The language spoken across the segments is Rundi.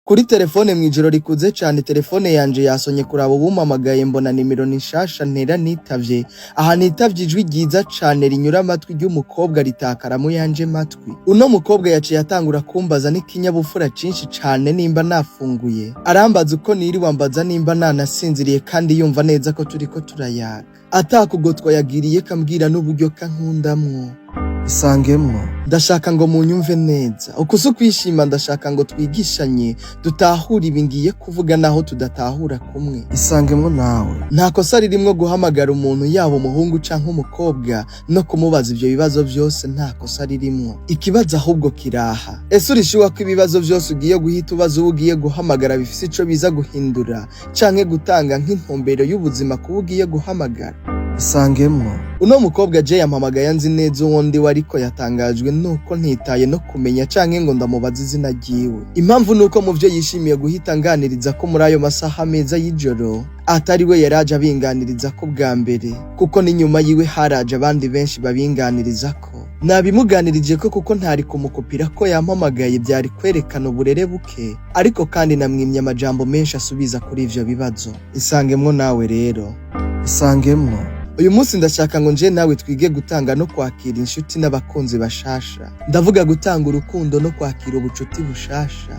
Kuri telefone mwijoro rikuze cane telefone yanje yasonye kuraba ubumpamagaye mbona nimero nishasha ntera nitavye. Aha nitavye ijwi ryiza cane rinyura amatwi ry'umukobwa ritakara mu yanje matwi. Uno mukobwa yaciye atangura kumbaza n'ikinyabufura cinshi cane nimba nafunguye. Arambaza uko niriwe ambaza nimba nanasinziriye kandi yumva neza ko turiko turayaga. Atakugotwa yagiriye kambwira n'uburyo kankundamwo. Isangemwo ndashaka ngo munyumve neza ukuso kwishima ndashaka ngo twigishanye dutahura ibingiye kuvuga naho tudatahura kumwe. Isangemwo nawe nta kosa ririmwo guhamagara umuntu yabo umuhungu canke umukobwa no kumubaza ivyo bibazo vyose nta kosa ririmwo. Ikibazo ahubwo kiraha ese urishuwa ko ibibazo vyose ugiye guhita ubaza ugiye guhamagara bifise ico biza guhindura canke gutanga nk'intumbero y'ubuzima kuba ugiye guhamagara. Isangemwo uno mukobwa je yampamagaye nzi neza uwundi wariko yatangajwe nuko ntitaye no kumenya canke ngo ndamubaza izina ryiwe. Impamvu nuko mu vyo yishimiye guhita nganiriza ko muri ayo masaha meza y'ijoro atari we yaraje abinganiriza ko bwa mbere kuko n'inyuma yiwe haraje abandi benshi babinganiriza ko. Nabimuganirije ko kuko ntari kumukopira ko yampamagaye byari kwerekana uburere buke ariko kandi namwimye amajambo menshi asubiza kuri ivyo bibazo. Isangemwo nawe rero. Isangemwo uyu munsi ndashaka ngo nje nawe twige gutanga no kwakira inshuti n'abakunzi bashasha. Ndavuga gutanga urukundo no kwakira ubucuti bushasha.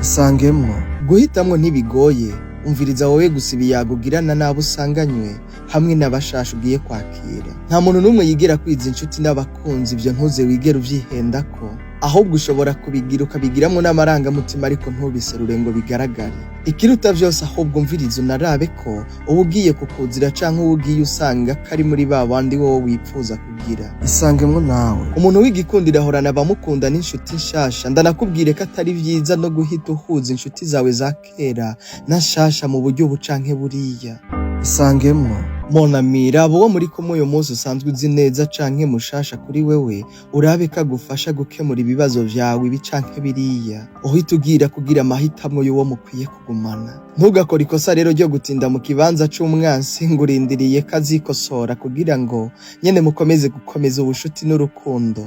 Isangemwo guhitamwo ntibigoye. Umviriza wowe gusa ibiyagugirana nabo usanganywe hamwe n'abashasha ugiye kwakira. Nta muntu n'umwe yigira kwiza inshuti n'abakunzi ivyo ntuze wigera uvyihendako. Ahubwo ushobora kubigira ukabigiramwo n'amarangamutima ariko ntubiserure ngo bigaragare. Ikiruta vyose ahubwo umviriza unarabe ko uba ugiye kukuzira canke uba ugiye usanga kari muri ba bandi wowe wipfuza kugira. Isangemwo nawe umuntu w'igikundiro ahorana abamukunda n'inshuti nshasha. Ndanakubwire ko atari vyiza no guhita uhuza inshuti zawe za kera na nshasha mu buryo bucanke buriya. Isangemwo monamira abo wo muri kumwe uyu munsi usanzwe uzi neza canke mushasha kuri wewe urabe kagufasha gukemura ibibazo vyawe bicanke biriya. Uhita ugira kugira amahitamwo y'uwo mukwiye kugumana. Ntugakora ikosa rero ryo gutinda mu kibanza c'umwansi ngurindiriye kazikosora kugira ngo nyene mukomeze gukomeza ubushuti n'urukundo.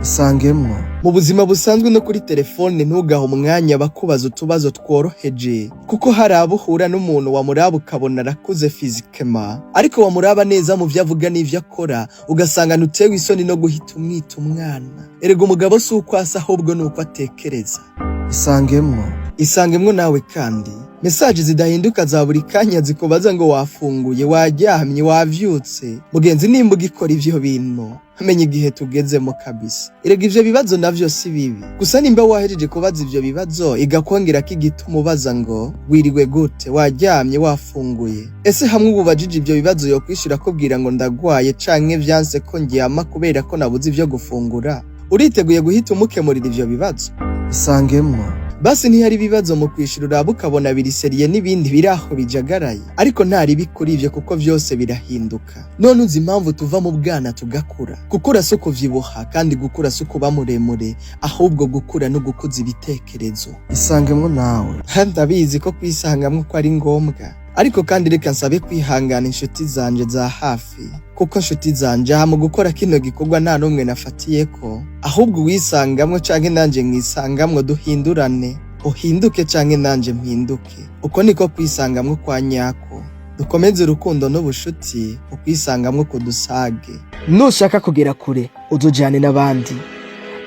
Isangemwo mu buzima busanzwe no kuri telefone ntugaho umwanya bakubaza utubazo tworoheje kuko hari abo uhura n'umuntu wamuraba ukabona arakuze fizikema ariko wamuraba neza mu vyo avuga n'ivyo akora ugasanga ntutewe isoni no guhita umwita umwana. Erega umugabo si uko asa ahubwo nuko atekereza. Isangemwo nawe kandi mesaje zidahinduka za buri kanya zikubaza ngo wafunguye waryamye wavyutse. Mugenzi nimba ugikora ivyo bintu amenye igihe tugezemo kabisa. Erega ivyo bibazo navyo si bibi gusa nimba wahejeje kubaza ivyo bibazo igakongera kigituma ubaza ngo wiriwe gute waryamye wafunguye. Ese hamwe ububajije ivyo bibazo yo kwishura kubwira ngo ndagwaye canke vyanse ko ngyama kubera ko nabuze ivyo gufungura uriteguye guhita umukemurira ivyo bibazo. Isangemwo basi ntihari ibibazo mu kwishurura ukabona biri serieux n'ibindi biraho bijagaraye ariko ntari bikuri ivyo kuko vyose birahinduka. None uzi impamvu tuva mu bwana tugakura. Gukura si ukuvyibuha kandi gukura si ukuba muremure ahubwo gukura no gukuza ibitekerezo. Isangemwo nawe ndabizi ko kwisangamwo ko ari ngombwa ariko kandi reka nsabe kwihangana inshuti zanje za hafi kuko inshuti zanje mu gukora kino gikorwa nta numwe nafatiyeko ahubwo wisangamwo canke nanje mwisangamwo duhindurane uhinduke canke nanje mpinduke. Uko niko kwisangamwo kwa nyako. Dukomeze urukundo n'ubushuti ukwisangamwo kudusage. Nushaka kugera kure uzujane n'abandi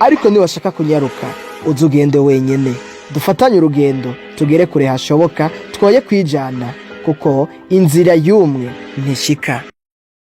ariko ni washaka kunyaruka uzugende wenyene. Dufatanye urugendo tugere kure hashoboka twoye kwijana kuko inzira y'umwe ntishika.